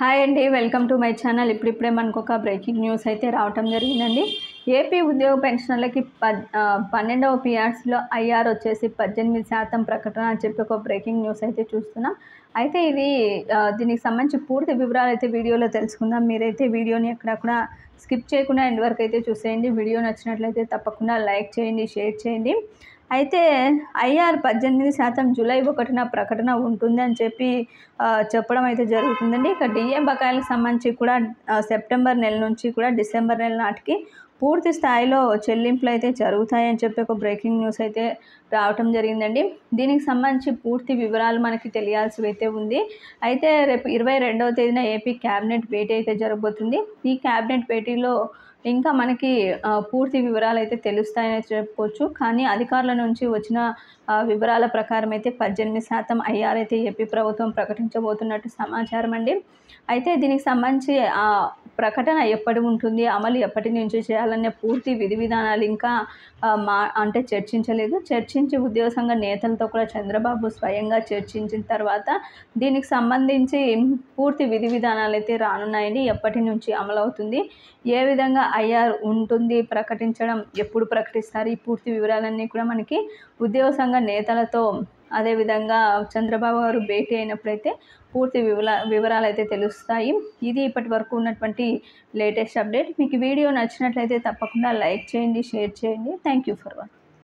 Hi అండి, welcome to my channel. ఇప్పుడిప్పుడే మనకు ఒక బ్రేకింగ్ న్యూస్ అయితే రావటం జరిగిందండి. ఏపీ ఉద్యోగ పెన్షనర్లకి 12వ పిఆర్సీలో ఐఆర్ వచ్చేసి 18% ప్రకటన అని చెప్పి ఒక బ్రేకింగ్ న్యూస్ అయితే చూస్తున్నాం. అయితే ఇది దీనికి సంబంధించి పూర్తి వివరాలు అయితే వీడియోలో తెలుసుకుందాం. మీరైతే వీడియోని ఎక్కడక్కడ స్కిప్ చేయకుండా ఎండ్ వరకు అయితే చూసేయండి. వీడియో నచ్చినట్లయితే తప్పకుండా లైక్ చేయండి, షేర్ చేయండి. అయితే ఐఆర్ 18% జూలై 1న ప్రకటన ఉంటుందని చెప్పి చెప్పడం అయితే జరుగుతుందండి. ఇక డిఏ బకాయిలకు సంబంధించి కూడా సెప్టెంబర్ నెల నుంచి కూడా డిసెంబర్ నెల నాటికి పూర్తి స్థాయిలో చెల్లింపులు అయితే జరుగుతాయని చెప్పి ఒక బ్రేకింగ్ న్యూస్ అయితే రావటం జరిగిందండి. దీనికి సంబంధించి పూర్తి వివరాలు మనకి తెలియాల్సి అయితే ఉంది. అయితే రేపు 22వ తేదీన ఏపీ క్యాబినెట్ భేటీ అయితే జరగబోతుంది. ఈ క్యాబినెట్ భేటీలో ఇంకా మనకి పూర్తి వివరాలు అయితే తెలుస్తాయని చెప్పుకోవచ్చు. కానీ అధికారుల నుంచి వచ్చిన వివరాల ప్రకారం అయితే 18% ఐఆర్ అయితే ఏపీ ప్రభుత్వం ప్రకటించబోతున్నట్టు సమాచారం అండి. అయితే దీనికి సంబంధించి ప్రకటన ఎప్పటి ఉంటుంది, అమలు ఎప్పటి నుంచి చేయాలనే పూర్తి విధి విధానాలు ఇంకా చర్చించలేదు. చర్చించి ఉద్యోగ సంఘ నేతలతో కూడా చంద్రబాబు స్వయంగా చర్చించిన తర్వాత దీనికి సంబంధించి పూర్తి విధి విధానాలు అయితే రానున్నాయండి. ఎప్పటి నుంచి అమలవుతుంది, ఏ విధంగా ఐఆర్ ఉంటుంది, ప్రకటించడం ఎప్పుడు ప్రకటిస్తారు, ఈ పూర్తి వివరాలన్నీ కూడా మనకి ఉద్యోగ సంఘ నేతలతో అదేవిధంగా చంద్రబాబు గారు భేటీ అయినప్పుడైతే పూర్తి వివరాలు అయితే తెలుస్తాయి. ఇది ఇప్పటి వరకు ఉన్నటువంటి లేటెస్ట్ అప్డేట్. మీకు వీడియో నచ్చినట్లయితే తప్పకుండా లైక్ చేయండి, షేర్ చేయండి. Thank you for watching.